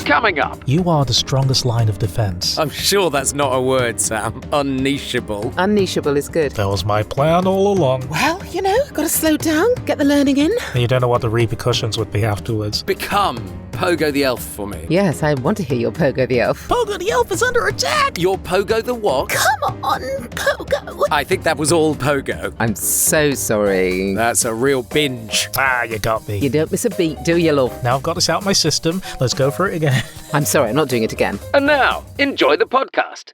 Coming up. You are the strongest line of defense. I'm sure that's not a word, Sam. Unnicheable. Unnicheable is good. That was my plan all along. Well, gotta slow down, get the learning in. You don't know what the repercussions would be afterwards. Become Pogo the Elf for me. Yes, I want to hear your Pogo the Elf. Pogo the Elf is under attack! Your Pogo the what? Come on, Pogo. I think that was all Pogo. I'm so sorry. That's a real binge. You got me. You don't miss a beat, do you, love? Now I've got this out of my system. Let's go for it again. I'm sorry, I'm not doing it again. And now, enjoy the podcast.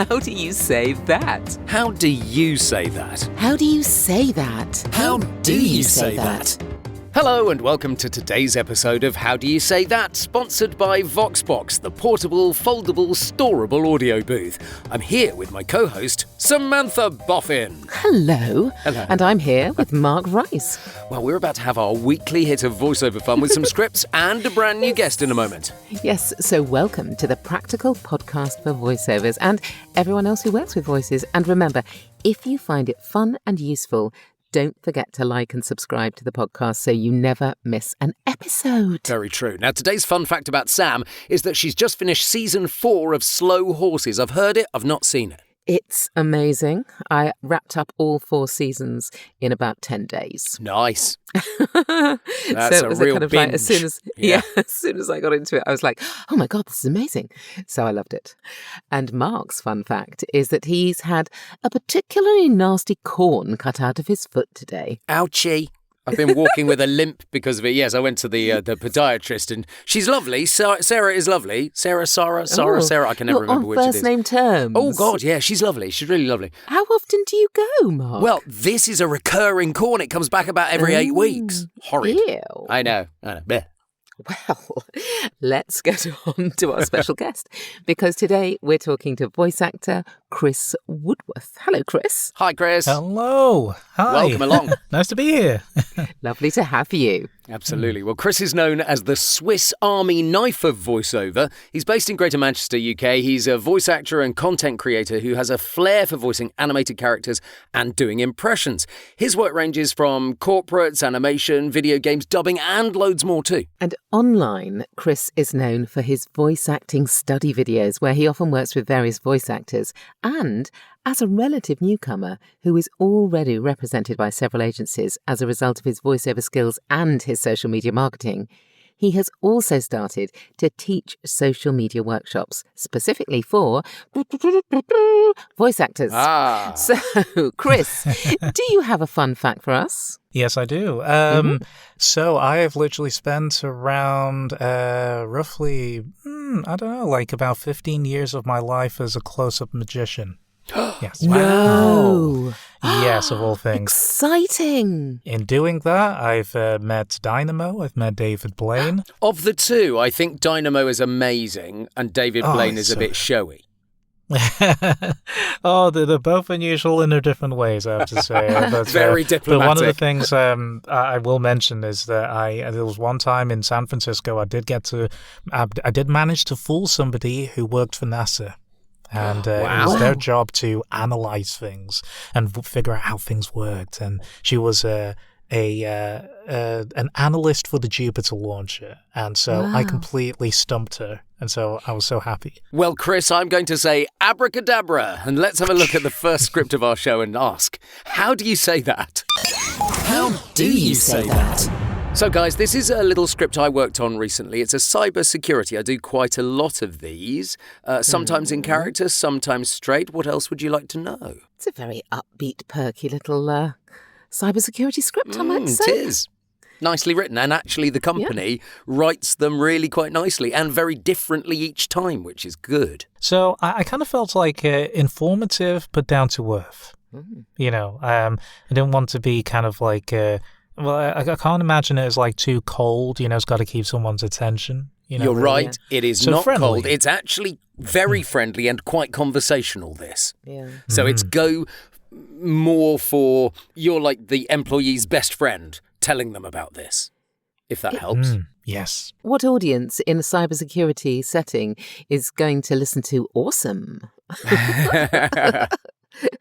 How do you say that? How do you say that? How do you say that? How do you say that? Hello and welcome to today's episode of How Do You Say That, sponsored by VoxBox, the portable, foldable, storable audio booth. I'm here with my co-host, Samantha Boffin. Hello. Hello. And I'm here with Mark Rice. Well, we're about to have our weekly hit of voiceover fun with some scripts and a brand new guest in a moment. Yes, so welcome to the Practical Podcast for Voiceovers and everyone else who works with voices. And remember, if you find it fun and useful, don't forget to like and subscribe to the podcast so you never miss an episode. Very true. Now, today's fun fact about Sam is that she's just finished season 4 of Slow Horses. I've heard it, I've not seen it. It's amazing. I wrapped up all 4 seasons in about 10 days. Nice. That's a real binge. Like, as soon as I got into it, I was like, oh my God, this is amazing. So I loved it. And Mark's fun fact is that he's had a particularly nasty corn cut out of his foot today. Ouchie. I've been walking with a limp because of it. Yes, I went to the podiatrist and she's lovely. Sarah is lovely. Sarah. I can never remember which it is. First name terms. Oh, God, yeah, she's lovely. She's really lovely. How often do you go, Mark? Well, this is a recurring corn. It comes back about every 8 weeks. Horrid. Ew. I know. Blech. Well, let's get on to our special guest, because today we're talking to voice actor Chris Woodworth. Hello, Chris. Hi, Chris. Hello. Hi. Welcome along. Nice to be here. Lovely to have you. Absolutely. Well, Chris is known as the Swiss Army knife of voiceover. He's based in Greater Manchester, UK. He's a voice actor and content creator who has a flair for voicing animated characters and doing impressions. His work ranges from corporates, animation, video games, dubbing, and loads more too. And online, Chris is known for his voice acting study videos, where he often works with various voice actors, and as a relative newcomer who is already represented by several agencies as a result of his voiceover skills and his social media marketing, he has also started to teach social media workshops, specifically for voice actors. So, Chris, do you have a fun fact for us? Yes, I do. So I have literally spent around roughly, like about 15 years of my life as a close-up magician. Yes. No. Yes, of all things. Exciting. In doing that, I've met Dynamo, I've met David Blaine. Of the two, I think Dynamo is amazing and David Blaine is a bit showy. They're both unusual in their different ways, I have to say. But, Very diplomatic. But one of the things I will mention is that there was one time in San Francisco I did manage to fool somebody who worked for NASA. And it was their job to analyze things and figure out how things worked. And she was an analyst for the Jupiter launcher. And so I completely stumped her. And so I was so happy. Well, Chris, I'm going to say abracadabra. And let's have a look at the first script of our show and ask, how do you say that? How do you say that? So, guys, this is a little script I worked on recently. It's a cybersecurity. I do quite a lot of these, sometimes in character, sometimes straight. What else would you like to know? It's a very upbeat, perky little cybersecurity script, I might say. It is. Nicely written. And actually, the company writes them really quite nicely and very differently each time, which is good. So I kind of felt like informative, but down to earth. I didn't want to be kind of like... I can't imagine it as like too cold, it's got to keep someone's attention. You're right, it is so not friendly. Cold. It's actually very friendly and quite conversational, this. Yeah. So it's go more for you're like the employee's best friend telling them about this, if that helps. Yes. What audience in a cybersecurity setting is going to listen to Awesome?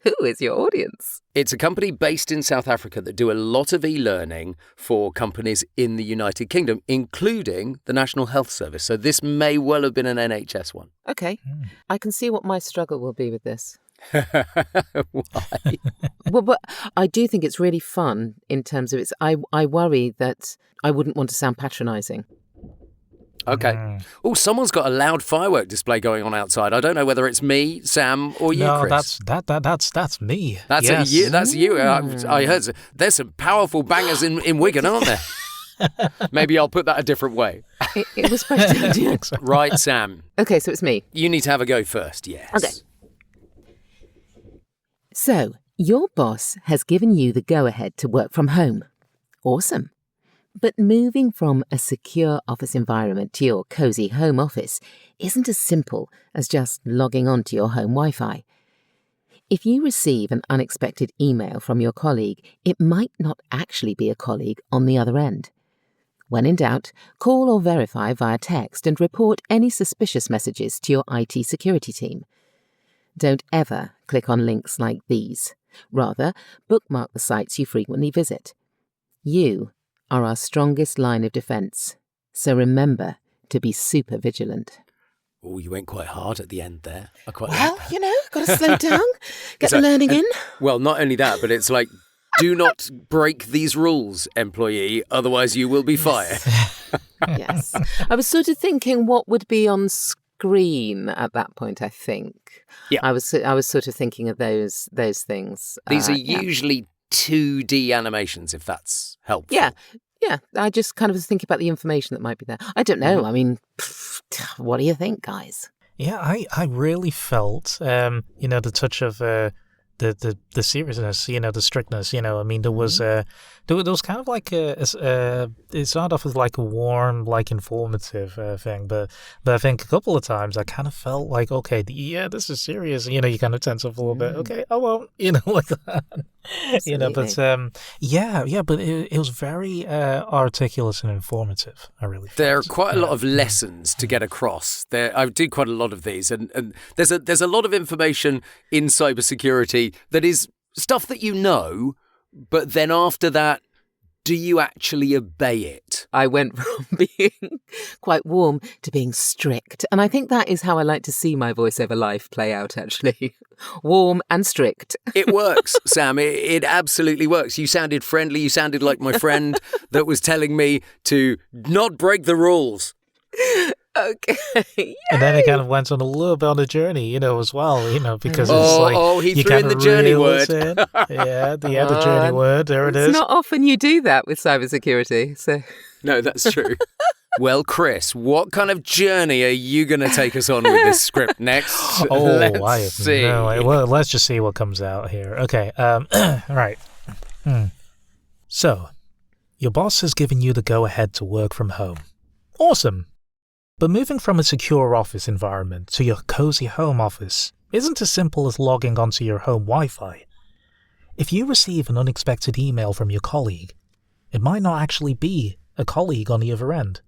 Who is your audience? It's a company based in South Africa that do a lot of e-learning for companies in the United Kingdom, including the National Health Service. So this may well have been an NHS one. Okay. I can see what my struggle will be with this. Why? Well, but I do think it's really fun in terms of I worry that I wouldn't want to sound patronising. Okay. Oh, someone's got a loud firework display going on outside. I don't know whether it's me, Sam, or you, Chris. That's me. That's yes. you. That's you. I heard there's some powerful bangers in Wigan, aren't there? Maybe I'll put that a different way. It was supposed to do. Right, Sam. Okay, so it's me. You need to have a go first, yes. Okay. So, your boss has given you the go-ahead to work from home. Awesome. But moving from a secure office environment to your cosy home office isn't as simple as just logging on to your home Wi-Fi. If you receive an unexpected email from your colleague, it might not actually be a colleague on the other end. When in doubt, call or verify via text and report any suspicious messages to your IT security team. Don't ever click on links like these. Rather, bookmark the sites you frequently visit. You are our strongest line of defence, so remember to be super vigilant. Oh, you went quite hard at the end there. I quite Well, like that. got to slow down, get the learning in. Well, not only that, but it's like, do not break these rules, employee, otherwise you will be fired. Yes. I was sort of thinking what would be on screen at that point, I think. Yeah. I was sort of thinking of those things. These are yeah. usually 2D animations, if that's helpful. Yeah, I just kind of was thinking about the information that might be there. I don't know. I mean, what do you think, guys? Yeah, I really felt, the touch of the seriousness, the strictness. I mean, there was kind of like it started off as like a warm, like informative thing, but I think a couple of times I kind of felt like, okay, this is serious. You kind of tense up a little bit. Okay, I won't, like that. But but it was very articulate and informative. I really felt. There are quite a lot of lessons to get across. I did quite a lot of these, and there's a lot of information in cybersecurity that is stuff that you know, but then after that, do you actually obey it? I went from being quite warm to being strict. And I think that is how I like to see my voiceover life play out, actually. Warm and strict. It works, Sam. It absolutely works. You sounded friendly. You sounded like my friend that was telling me to not break the rules. Okay. And then it kind of went on a little bit on a journey, as well, because he threw in the journey word. The journey word. There it is. It's not often you do that with cybersecurity, so. No, that's true. Well, Chris, what kind of journey are you going to take us on with this script next? Let's see. Well, let's just see what comes out here. Okay. Right. So, your boss has given you the go-ahead to work from home. Awesome. But moving from a secure office environment to your cozy home office isn't as simple as logging onto your home Wi-Fi. If you receive an unexpected email from your colleague, it might not actually be a colleague on the other end.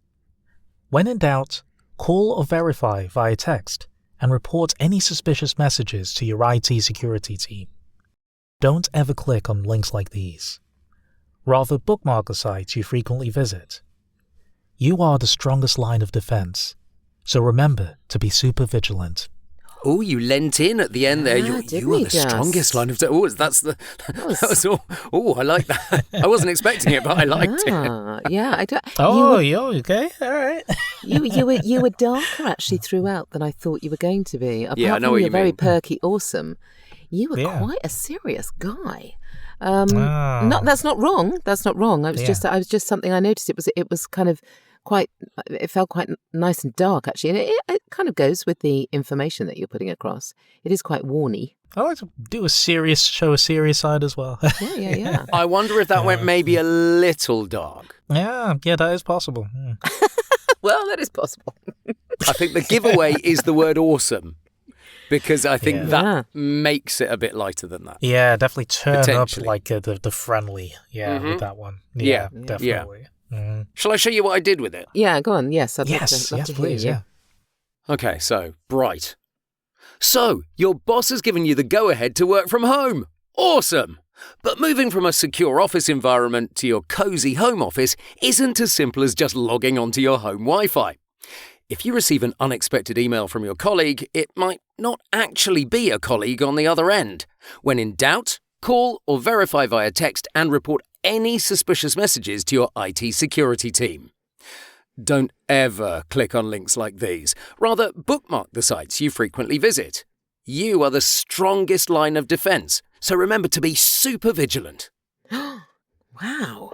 When in doubt, call or verify via text and report any suspicious messages to your IT security team. Don't ever click on links like these. Rather, bookmark the sites you frequently visit. You are the strongest line of defense, so remember to be super vigilant. Oh, you leant in at the end there. Yeah, You are the strongest line of defense. That was all. Oh, I like that. I wasn't expecting it, but I liked it. Yeah, I don't. You okay? All right. You were darker actually throughout than I thought you were going to be. Apart I know from what your you very mean. perky awesome, you were quite a serious guy. No, that's not wrong. That's not wrong. I was just something I noticed. It was kind of quite. It felt quite nice and dark actually, and it kind of goes with the information that you're putting across. It is quite warny. I like to show a serious side as well. Yeah. I wonder if that went maybe a little dark. Yeah, that is possible. Well, that is possible. I think the giveaway is the word awesome. Because I think that makes it a bit lighter than that. Yeah, definitely turn up like the friendly. Yeah, with that one. Yeah, definitely. Yeah. Mm-hmm. Shall I show you what I did with it? Yeah, go on. Yes, I'd love yes, to please. hear you. Yeah. Okay, so bright, So, your boss has given you the go-ahead to work from home. Awesome! But moving from a secure office environment to your cosy home office isn't as simple as just logging onto your home Wi-Fi. If you receive an unexpected email from your colleague, it might not actually be a colleague on the other end. When in doubt, call or verify via text and report any suspicious messages to your IT security team. Don't ever click on links like these. Rather, bookmark the sites you frequently visit. You are the strongest line of defense, so remember to be super vigilant. Wow.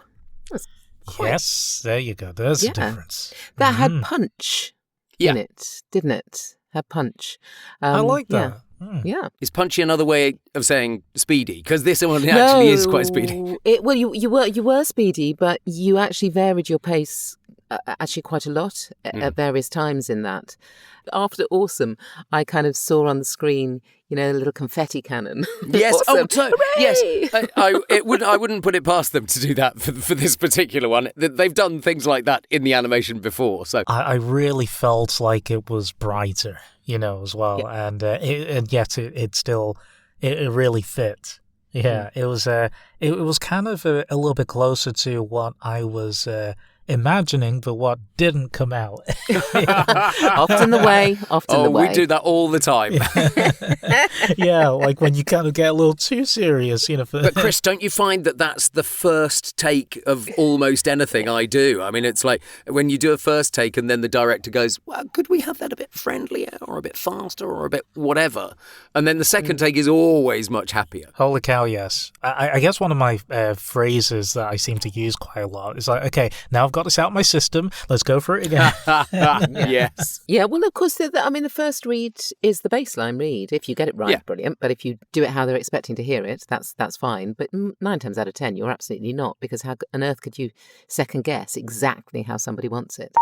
Yes, there you go. There's a difference. That had punch in it, didn't it? Had punch. I like that. Yeah. Is punchy another way of saying speedy? Because this one actually is quite speedy. You were speedy, but you actually varied your pace actually quite a lot at various times in that. After Awesome, I kind of saw on the screen, a little confetti cannon. Yes, Awesome. Yes. I wouldn't put it past them to do that for this particular one. They've done things like that in the animation before. So I really felt like it was brighter, as well, yeah. and yet it still really fit. Yeah, it was kind of a little bit closer to what I was imagining, but what didn't come out. Often the way. We do that all the time. Yeah, like when you kind of get a little too serious, But Chris, don't you find that that's the first take of almost anything I do? I mean, it's like when you do a first take and then the director goes, well, could we have that a bit friendlier or a bit faster or a bit whatever? And then the second take is always much happier. Holy cow, yes. I guess one of my phrases that I seem to use quite a lot is like, okay, now I've got this out my system. Let's go for it again. Yes. Yeah, well, of course, the first read is the baseline read. If you get it right, brilliant. But if you do it how they're expecting to hear it, that's fine. But 9 times out of 10, you're absolutely not, because how on earth could you second guess exactly how somebody wants it?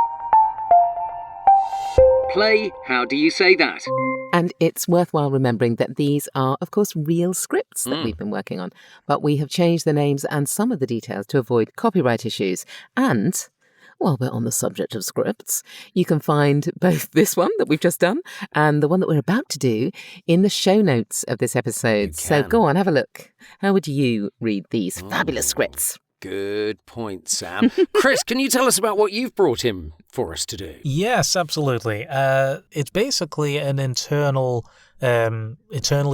Play, how do you say that? And it's worthwhile remembering that these are, of course, real scripts that we've been working on, but we have changed the names and some of the details to avoid copyright issues. And while we're on the subject of scripts, you can find both this one that we've just done and the one that we're about to do in the show notes of this episode. So go on, have a look. How would you read these fabulous scripts? Good point, Sam. Chris, can you tell us about what you've brought in for us to do? Yes, absolutely. It's basically an internally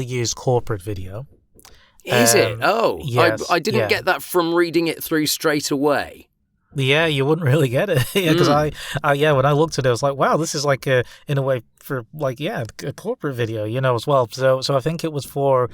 used corporate video. Is it? Oh, yes, I didn't get that from reading it through straight away. Yeah, you wouldn't really get it. Because when I looked at it, I was like, wow, this is like in a way for a corporate video, as well. So I think it was for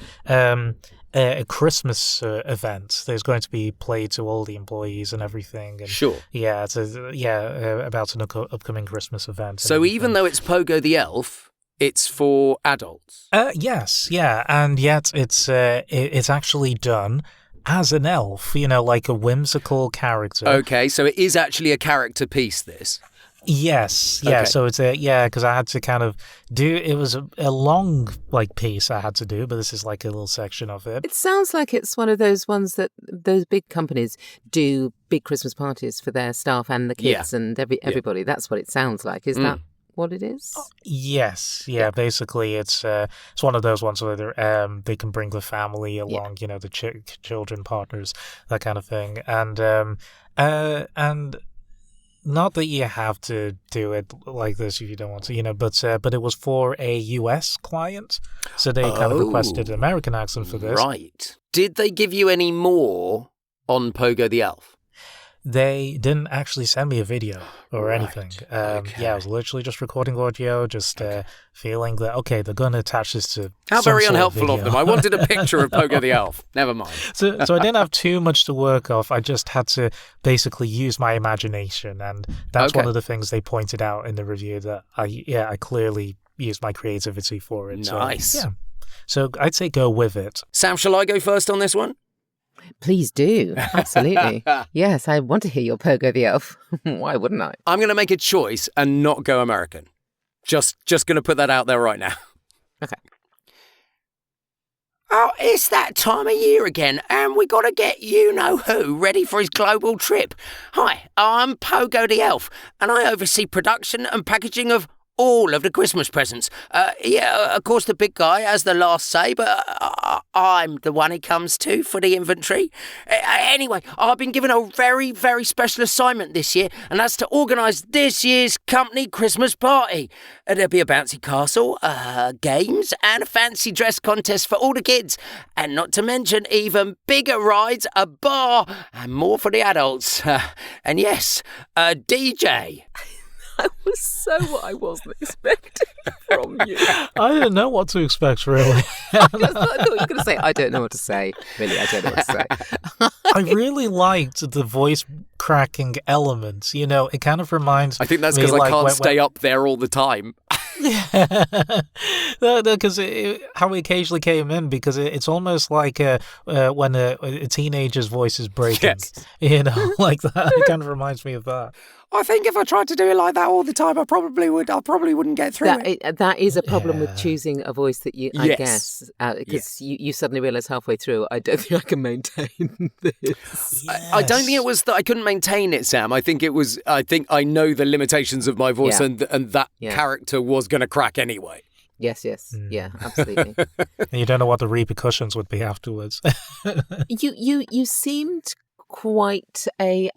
a Christmas event. There's going to be played to all the employees and everything. And sure. Yeah, it's about an upcoming Christmas event. So even though it's Pogo the Elf, it's for adults. Yes, yeah, and yet it's actually done as an elf, like a whimsical character. Okay, so it is actually a character piece, this. Yes, yeah. Okay. So it's because I had to kind of do. It was a long piece I had to do, but this is like a little section of it. It sounds like it's one of those ones that those big companies do big Christmas parties for their staff and the kids and everybody. Yeah. That's what it sounds like. Is that what it is? Yes, yeah. Basically, it's one of those ones where they can bring the family along, the children, partners, that kind of thing, and. Not that you have to do it like this if you don't want to, but it was for a US client, so they kind of requested an American accent for this. Right. Did they give you any more on Pogo the Elf? They didn't actually send me a video or anything. Okay. I was literally just recording audio, feeling that, okay, they're going to attach this to How some very sort unhelpful of them. I wanted a picture of Pogo the Elf. Never mind. So I didn't have too much to work off. I just had to basically use my imagination. And that's one of the things they pointed out in the review, that I clearly used my creativity for it. Nice. So I'd say go with it. Sam, shall I go first on this one? Please do. Absolutely. Yes, I want to hear your Pogo the Elf. Why wouldn't I? I'm going to make a choice and not go American. Just going to put that out there right now. Okay. Oh, it's that time of year again, and we got to get you-know-who ready for his global trip. Hi, I'm Pogo the Elf, and I oversee production and packaging of all of the Christmas presents. Of course, the big guy has the last say, but I'm the one he comes to for the inventory. Anyway, I've been given a very, very special assignment this year, and that's to organise this year's company Christmas party. There'll be a bouncy castle, games, and a fancy dress contest for all the kids. And not to mention even bigger rides, a bar, and more for the adults. And yes, a DJ. That was so what I wasn't expecting from you. I didn't know what to expect, really. I thought you were going to say, I don't know what to say. Really, I don't know what to say. I really liked the voice cracking elements. You know, it kind of reminds me. I think that's because I can't stay up there all the time. Because how it occasionally came in, because it's almost like when a teenager's voice is breaking. Yes. You know, like that. It kind of reminds me of that. I think if I tried to do it like that all the time, I probably wouldn't get through it. That is a problem with choosing a voice that you, I Yes. guess, because you suddenly realise halfway through, I don't think I can maintain this. I don't think it was that I couldn't maintain it, Sam. I think I know the limitations of my voice, Yeah. and that Yeah. character was going to crack anyway. Yes, yeah, absolutely. And you don't know what the repercussions would be afterwards. You seemed quite a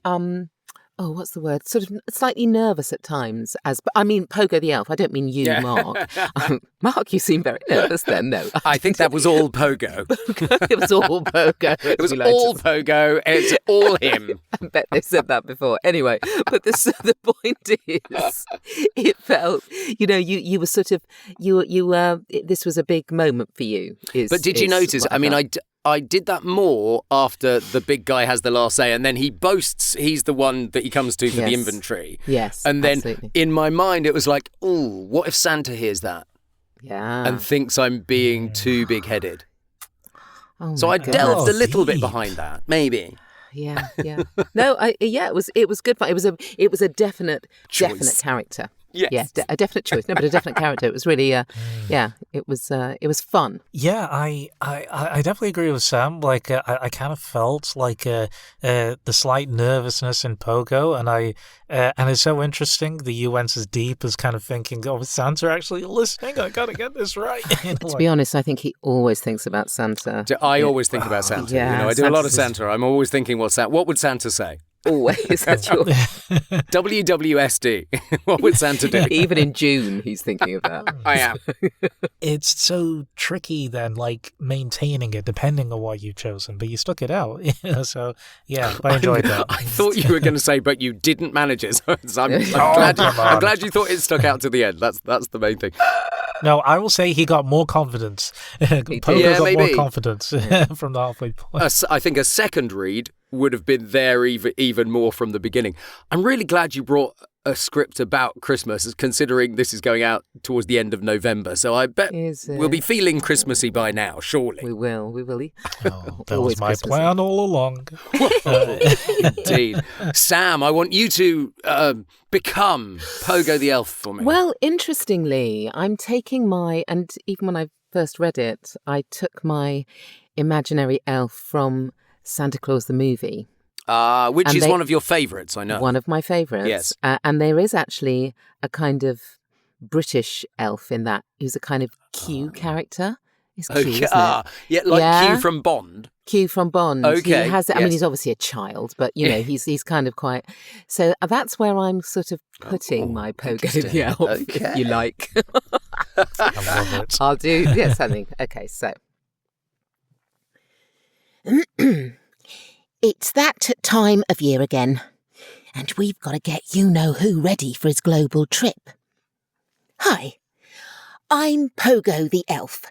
what's the word? Sort of slightly nervous at times. I mean, Pogo the Elf. I don't mean you, Yeah. Mark. Mark, you seem very nervous then. No, I think that was all Pogo. it was all Pogo. It was all Pogo. It's all him. I bet they've said that before. Anyway, but the point is, it felt, you were sort of, this was a big moment for you. But did you notice? what I mean, felt. I did that more after the big guy has the last say, and then he boasts he's the one that he comes to for the Yes. inventory. Yes, And then absolutely. in my mind, it was like, ooh, what if Santa hears that Yeah. and thinks I'm being too big-headed? Oh So my I goodness. delved a little bit deep. behind that, maybe. Yeah. No, it was good fun. It was a definite Choice. character. Yes. Yeah, a definite choice. No, but a definite character. It was really, it was fun. Yeah, I definitely agree with Sam. Like, I kind of felt like the slight nervousness in Pogo, and it's so interesting that you went as deep as kind of thinking, oh, is Santa actually listening? I gotta get this right. To be honest, I think he always thinks about Santa. I always think about Santa. Yeah, I do a lot of Santa's- Santa. I'm always thinking, what would Santa say? Always. That's your, WWSD. What would Santa do? even in June, he's thinking of that. I am. It's so tricky then, like maintaining it, depending on what you've chosen, but you stuck it out. So yeah, I enjoyed that. I thought you were going to say, but you didn't manage it. So I'm come on. glad you thought it stuck out to the end. That's the main thing. No, I will say he got more confidence. Pogo Yeah, got more maybe. confidence from the halfway point. I think a second read would have been there even more from the beginning. I'm really glad you brought a script about Christmas, considering this is going out towards the end of November. So I bet Is it? we'll be feeling Christmassy by now, surely. We will. Oh, that Always was my Christmassy. plan all along. Indeed. Sam, I want you to become Pogo the Elf for me. Well, interestingly, I'm taking and even when I first read it, I took my imaginary elf from Santa Claus the movie. Which and is they- one of your favourites, I know. One of my favourites. Yes. And there is actually a kind of British elf in that who's a kind of Q character. It's Q, isn't it? Yeah, like Yeah. Q from Bond. Q from Bond. Okay, He has, I mean, yes. he's obviously a child, but, he's kind of quite... So that's where I'm sort of putting my Pogo the Elf, if Okay. you like. I love it. I'll do something. Okay, so... It's that time of year again, and we've got to get you-know-who ready for his global trip. Hi, I'm Pogo the Elf,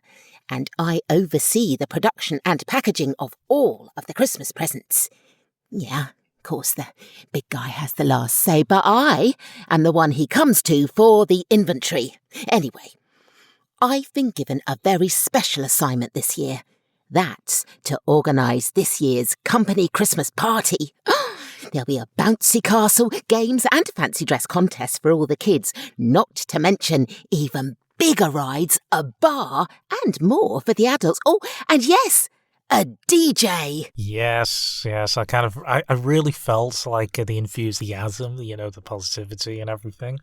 and I oversee the production and packaging of all of the Christmas presents. Yeah, of course, the big guy has the last say, but I am the one he comes to for the inventory. Anyway, I've been given a very special assignment this year. That's to organise this year's company Christmas party. There'll be a bouncy castle, games and fancy dress contest for all the kids, not to mention even bigger rides, a bar and more for the adults. Oh, and yes, a DJ. Yes. I really felt like the enthusiasm, the positivity and everything.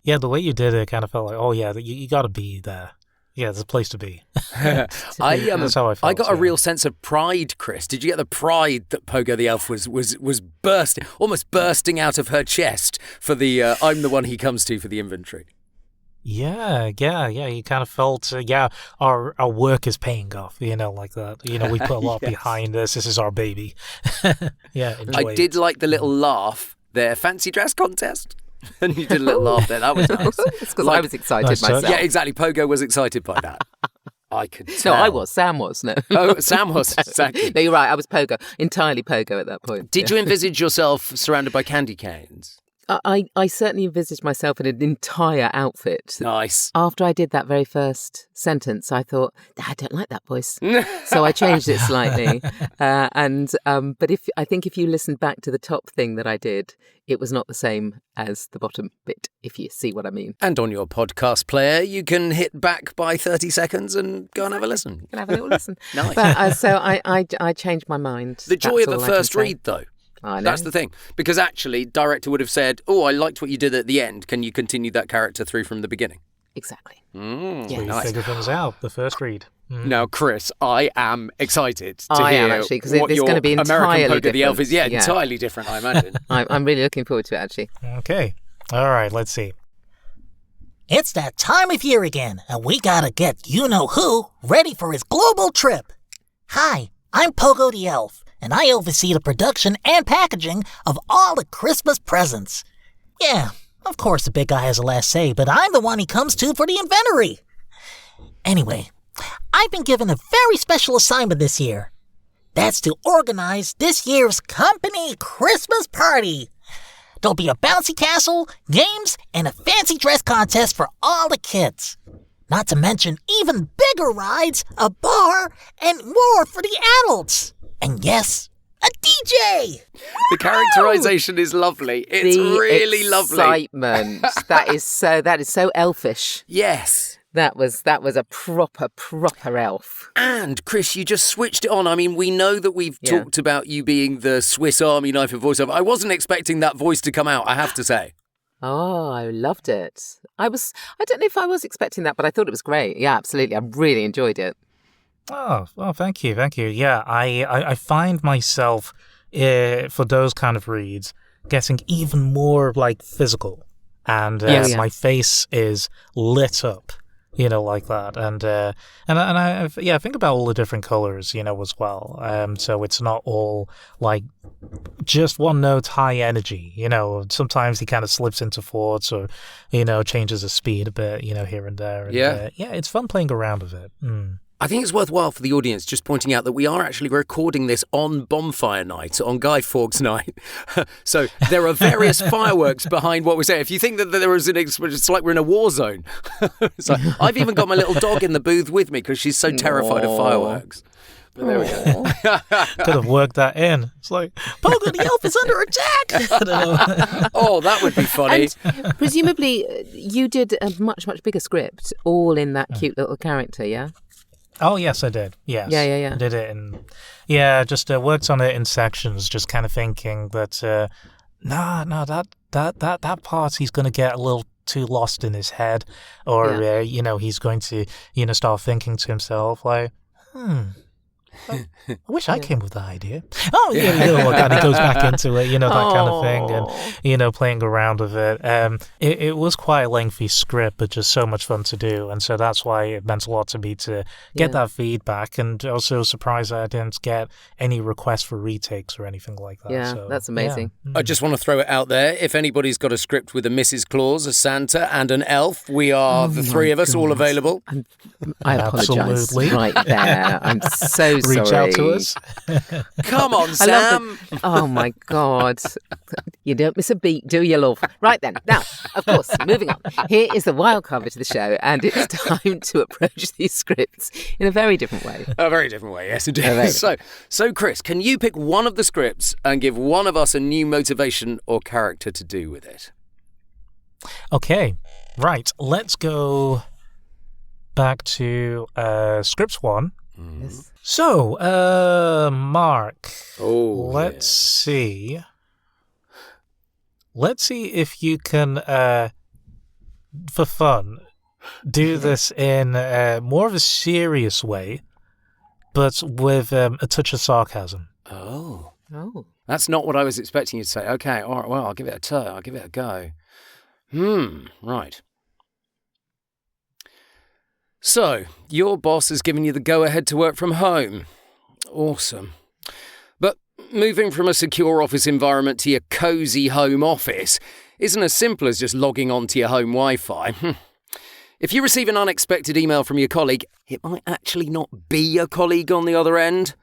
Yeah, the way you did it kind of felt like, oh yeah, you got to be there. Yeah, there's a place to be. That's how I felt. I got a real sense of pride, Chris. Did you get the pride that Pogo the Elf was bursting, almost bursting out of her chest for the I'm the one he comes to for the inventory? Yeah. You kind of felt, our work is paying off, like that. We put a lot behind this. This is our baby. I did like the little laugh there. Fancy dress contest. And you did a little laugh there. That was nice. It's because I was excited myself. Yeah, exactly. Pogo was excited by that. I could tell. No, I was. Sam was. No. Oh, Sam was. Exactly. No, you're right. I was Pogo. Entirely Pogo at that point. Did you envisage yourself surrounded by candy canes? I certainly envisaged myself in an entire outfit. Nice. After I did that very first sentence, I thought, I don't like that voice. So I changed it slightly. But I think if you listened back to the top thing that I did, it was not the same as the bottom bit, if you see what I mean. And on your podcast player, you can hit back by 30 seconds and go and have a listen. You can have a little listen. Nice. But, so I changed my mind. The joy of a first read, though. I know. That's the thing. Because actually, director would have said, oh, I liked what you did at the end. Can you continue that character through from the beginning? Exactly. So you figure things out, the first read. Now, Chris, I am excited to I hear am actually, because what it's your going to be entirely American Pogo different. the Elf is. Yeah, entirely different, I imagine. I'm really looking forward to it, actually. Okay. All right, let's see. It's that time of year again, and we gotta get you-know-who ready for his global trip. Hi, I'm Pogo the Elf, and I oversee the production and packaging of all the Christmas presents. Yeah, of course the big guy has the last say, but I'm the one he comes to for the inventory. Anyway, I've been given a very special assignment this year. That's to organize this year's company Christmas party. There'll be a bouncy castle, games, and a fancy dress contest for all the kids. Not to mention even bigger rides, a bar, and more for the adults. And yes, a DJ! The characterization is lovely. It's really lovely. Excitement. That is so elfish. Yes. That was a proper elf. And, Chris, you just switched it on. I mean, we know that we've talked about you being the Swiss Army knife of voiceover. I wasn't expecting that voice to come out, I have to say. Oh, I loved it. I don't know if I was expecting that, but I thought it was great. Yeah, absolutely. I really enjoyed it. Oh, well, thank you. Yeah, I find myself, for those kind of reads, getting even more, physical. And my face is lit up. Like that, and I think about all the different colors, as well. So it's not all just one note high energy. Sometimes he kind of slips into fourths or changes the speed a bit, here and there. And, it's fun playing around with it. I think it's worthwhile for the audience just pointing out that we are actually recording this on bonfire night, on Guy Fawkes night. So there are various fireworks behind what we're saying. If you think that there is it's like we're in a war zone. So I've even got my little dog in the booth with me because she's so terrified of fireworks. But there we go. Could have worked that in. It's like, Pogo the Elf is under attack! I don't know. Oh, that would be funny. And presumably you did a much, much bigger script, all in that cute little character, yeah? Oh, yes, I did. Yes. Yeah. I did it just worked on it in sections, just kind of thinking that, that part he's going to get a little too lost in his head. Or, he's going to, start thinking to himself, I wish I came with the idea. Oh, and he goes back into it, that kind of thing, and playing around with it. It was quite a lengthy script, but just so much fun to do, and so that's why it meant a lot to me to get that feedback, and also surprised that I didn't get any requests for retakes or anything like that. Yeah, that's amazing. Yeah. I just want to throw it out there. If anybody's got a script with a Mrs. Claus, a Santa, and an elf, we are the three of us all available. I apologise right there. I'm so sorry. Reach out to us. Come on, Sam. Oh, my God. You don't miss a beat, do you, love? Right then. Now, of course, moving on. Here is the wild card bit of the show, and it's time to approach these scripts in a very different way. A very different way, yes, indeed. So, Chris, can you pick one of the scripts and give one of us a new motivation or character to do with it? Okay. Right. Let's go back to script 1. Yes. So, Mark. Oh, let's see. Let's see if you can, for fun, do this in more of a serious way, but with a touch of sarcasm. Oh. Oh. That's not what I was expecting you to say. Okay, all right, well, I'll give it a turn. I'll give it a go. Right. So, your boss has given you the go-ahead to work from home. Awesome. But moving from a secure office environment to your cosy home office isn't as simple as just logging onto your home Wi-Fi. If you receive an unexpected email from your colleague, it might actually not be a colleague on the other end.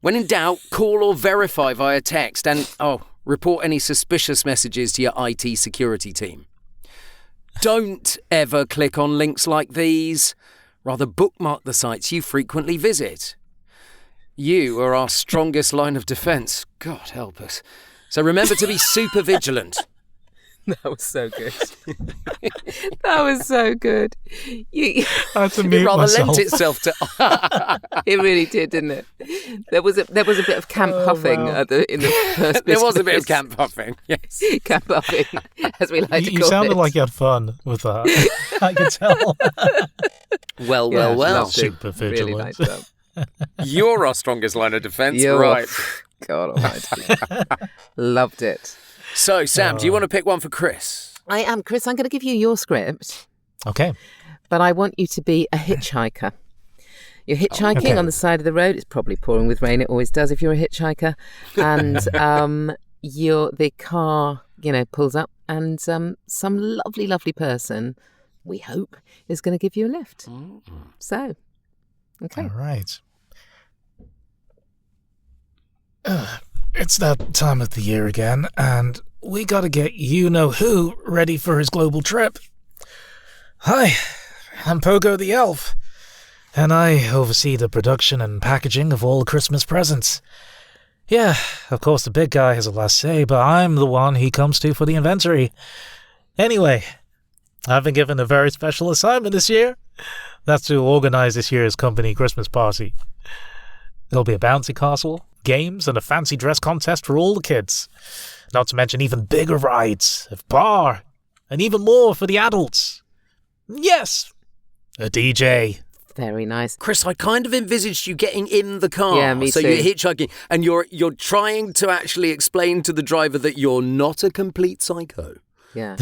When in doubt, call or verify via text and, report any suspicious messages to your IT security team. Don't ever click on links like these. Rather, bookmark the sites you frequently visit. You are our strongest line of defence. God help us. So remember to be super vigilant. That was so good. That was so good. I had to mute It rather myself. lent itself to... It really did, didn't it? There was a bit of camp huffing wow. in the first bit. There was a of bit of this. camp huffing, yes. Camp huffing, as we like to call it. You sounded like you had fun with that. I could tell. Well. Loved it. Super Really vigilant. liked that. You're our strongest line of defence, You're- right. God almighty. Loved it. So, Sam, do you want to pick one for Chris? I am, Chris, I'm going to give you your script, Okay. but I want you to be a hitchhiker. You're hitchhiking Okay. on the side of the road. It's probably pouring with rain. It always does if you're a hitchhiker. And the car, pulls up and some lovely, lovely person, we hope, is going to give you a lift. So, okay. All right. It's that time of the year again, and we gotta get you-know-who ready for his global trip. Hi, I'm Pogo the Elf, and I oversee the production and packaging of all the Christmas presents. Yeah, of course the big guy has the last say, but I'm the one he comes to for the inventory. Anyway, I've been given a very special assignment this year. That's to organise this year's company Christmas party. There'll be a bouncy castle, games, and a fancy dress contest for all the kids. Not to mention even bigger rides, a bar, and even more for the adults. Yes, a DJ. Very nice. Chris, I kind of envisaged you getting in the car. Yeah, me so too. you're hitchhiking, and you're trying to actually explain to the driver that you're not a complete psycho. Yeah.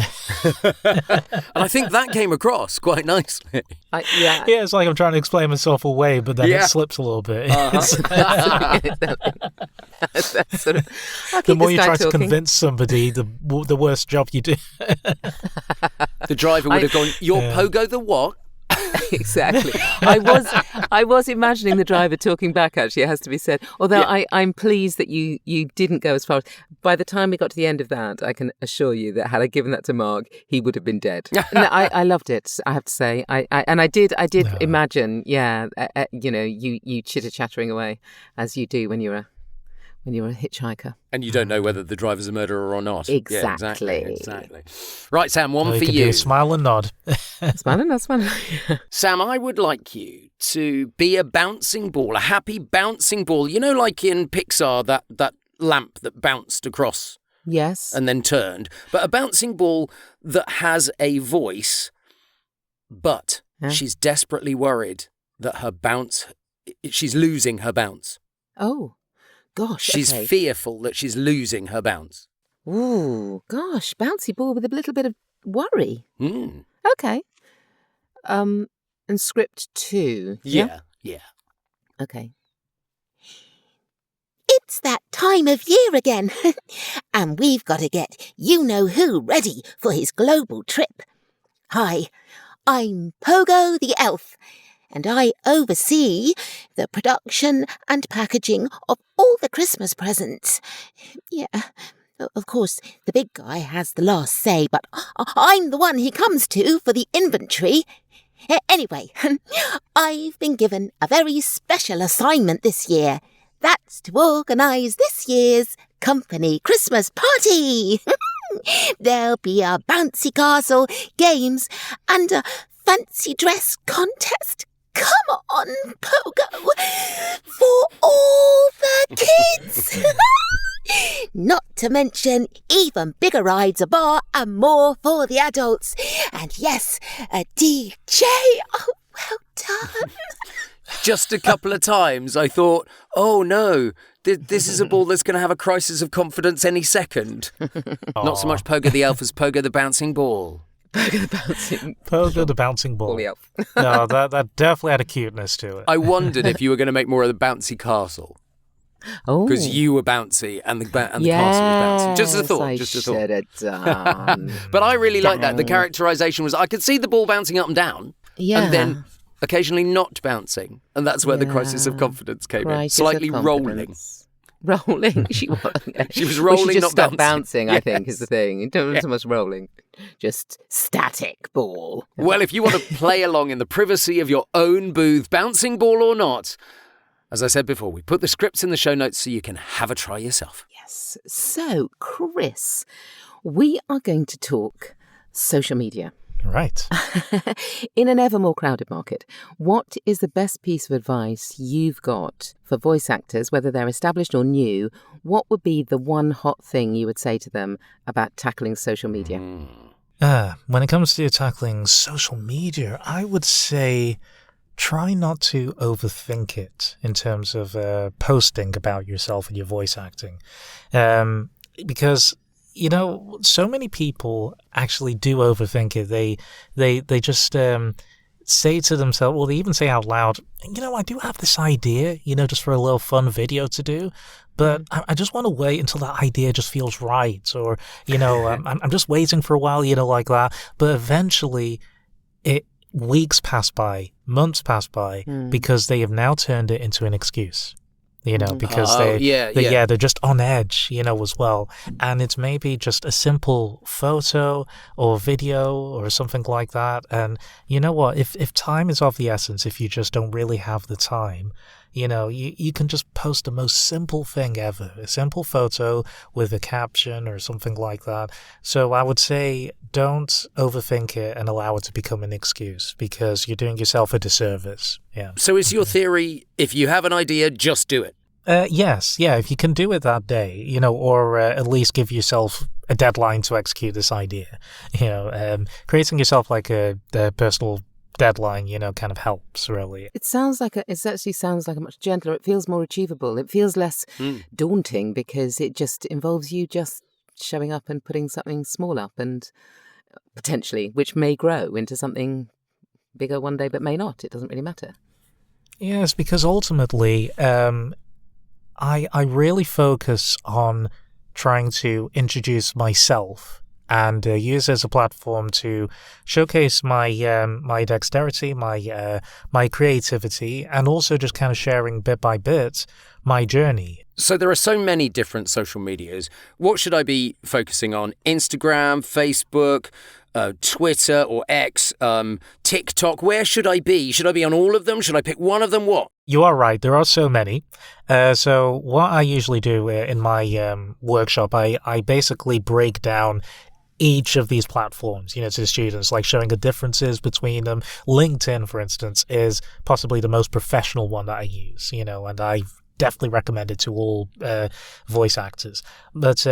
And I think that came across quite nicely. Yeah. Yeah, it's like I'm trying to explain myself away, but then Yeah. it slips a little bit. That's sort of, I'll The keep more this you guy try to talking. convince somebody, the worse job you do. The driver would have gone, "You're Pogo the what?" Exactly. I was imagining the driver talking back, actually, it has to be said. Although I'm pleased that you didn't go as far as... By the time we got to the end of that, I can assure you that had I given that to Mark, he would have been dead. No, I loved it, I have to say. I did imagine, you chitter-chattering away, as you do when you're a hitchhiker. And you don't know whether the driver's a murderer or not. Exactly. Yeah, exactly. Right, Sam, one Or for can do you. a smile and nod. Smiling, that's fun. Sam, I would like you to be a bouncing ball, a happy bouncing ball. You know, like in Pixar, that lamp that bounced across Yes. and then turned. But a bouncing ball that has a voice, but she's desperately worried that she's losing her bounce. Oh, gosh. She's okay. fearful that she's losing her bounce. Ooh, gosh. Bouncy ball with a little bit of worry. Mm. Okay. And script 2. Yeah. Okay. It's that time of year again, and we've got to get you-know-who ready for his global trip. Hi, I'm Pogo the Elf, and I oversee the production and packaging of all the Christmas presents. Yeah, of course, the big guy has the last say, but I'm the one he comes to for the inventory. Anyway, I've been given a very special assignment this year. That's to organise this year's company Christmas party. There'll be a bouncy castle, games, and a fancy dress contest. come on, Pogo, for all the kids. Not to mention even bigger rides, a bar and more for the adults. And yes, a DJ. Oh, well done. Just a couple of times I thought, oh no, this is a ball that's going to have a crisis of confidence any second. Not so much Pogo the Elf as Pogo the Bouncing Ball. Pogo the Bouncing Ball. The elf. No, that definitely had a cuteness to it. I wondered if you were going to make more of the bouncy castle. Oh, Because you were bouncy and the castle was bouncy. Just a thought. I Just a should thought. have done. But I really like that. The characterisation was I could see the ball bouncing up and down. Yeah. And then occasionally not bouncing. And that's where the crisis of confidence came in. Crisis Slightly of rolling. confidence. Rolling. She was. She was rolling, she just not stopped bouncing. I think, is the thing. It wasn't so much rolling. Just static ball. Well, if you want to play along in the privacy of your own booth, bouncing ball or not, as I said before, we put the scripts in the show notes so you can have a try yourself. Yes. So, Chris, we are going to talk social media. Right. In an ever more crowded market, what is the best piece of advice you've got for voice actors, whether they're established or new? What would be the one hot thing you would say to them about tackling social media? When it comes to tackling social media, I would say try not to overthink it in terms of posting about yourself and your voice acting. Because so many people actually do overthink it. They just say to themselves, well, they even say out loud, I do have this idea, just for a little fun video to do, but I just want to wait until that idea just feels right. Or, I'm just waiting for a while, like that. But eventually weeks pass by, months pass by, because they have now turned it into an excuse. Because they're just on edge, as well. And it's maybe just a simple photo or video or something like that. And you know what? If time is of the essence, if you just don't really have the time, you can just post the most simple thing ever, a simple photo with a caption or something like that. So I would say don't overthink it and allow it to become an excuse, because you're doing yourself a disservice. Yeah. So is your theory, if you have an idea, just do it? Yes. Yeah. If you can do it that day, or at least give yourself a deadline to execute this idea, creating yourself like a personal deadline, kind of helps really. It actually sounds like a much gentler. It feels more achievable. It feels less daunting, because it just involves you just showing up and putting something small up, and potentially, which may grow into something bigger one day, but may not. It doesn't really matter. Yes, because ultimately, I really focus on trying to introduce myself and use it as a platform to showcase my my dexterity, my creativity, and also just kind of sharing bit by bit my journey. So there are so many different social medias. What should I be focusing on? Instagram, Facebook, Twitter or X, TikTok? Where should I be? Should I be on all of them? Should I pick one of them? What? You are right. There are so many. So what I usually do in my workshop, I basically break down each of these platforms, to the students, like showing the differences between them. LinkedIn, for instance, is possibly the most professional one that I use, and I definitely recommend it to all voice actors. But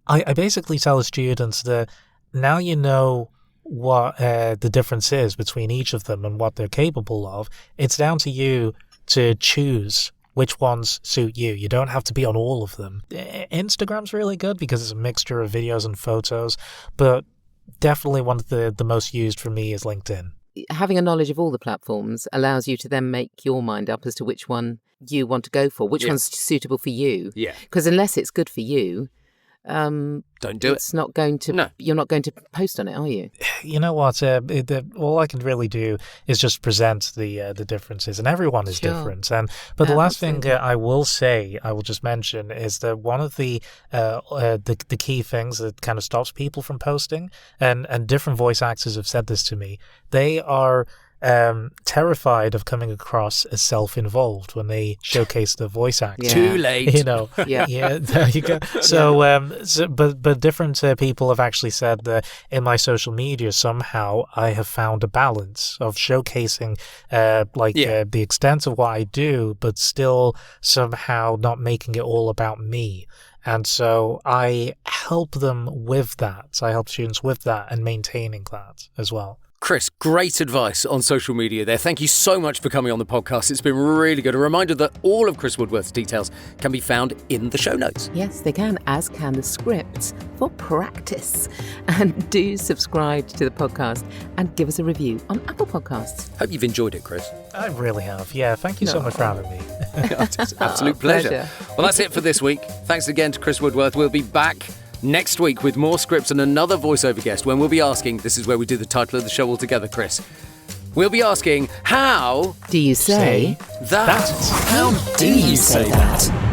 I basically tell the students that now you know what the difference is between each of them and what they're capable of. It's down to you to choose which ones suit you. You don't have to be on all of them. Instagram's really good because it's a mixture of videos and photos, but definitely one of the most used for me is LinkedIn. Having a knowledge of all the platforms allows you to then make your mind up as to which one you want to go for, which one's suitable for you. Yeah. Because unless it's good for you, don't do it's not going to. No. You're not going to post on it, are you? You know what? All I can really do is just present the differences, and everyone is different. But the last thing I will say, I will just mention, is that one of the key things that kind of stops people from posting, and different voice actors have said this to me. They are terrified of coming across as self-involved when they showcase the voice acting. Yeah. Too late. Yeah, there you go. So, but different people have actually said that in my social media, somehow I have found a balance of showcasing the extent of what I do, but still somehow not making it all about me. And so I help them with that. I help students with that and maintaining that as well. Chris, great advice on social media there. Thank you so much for coming on the podcast. It's been really good. A reminder that all of Chris Woodworth's details can be found in the show notes. Yes, they can, as can the scripts for practice. And do subscribe to the podcast and give us a review on Apple Podcasts. Hope you've enjoyed it, Chris. I really have. Yeah, thank you so much for having me. It's an absolute pleasure. Well, that's it for this week. Thanks again to Chris Woodworth. We'll be back next week with more scripts and another voiceover guest when we'll be asking, this is where we do the title of the show all together, Chris. We'll be asking, how do you say that? How do you say that?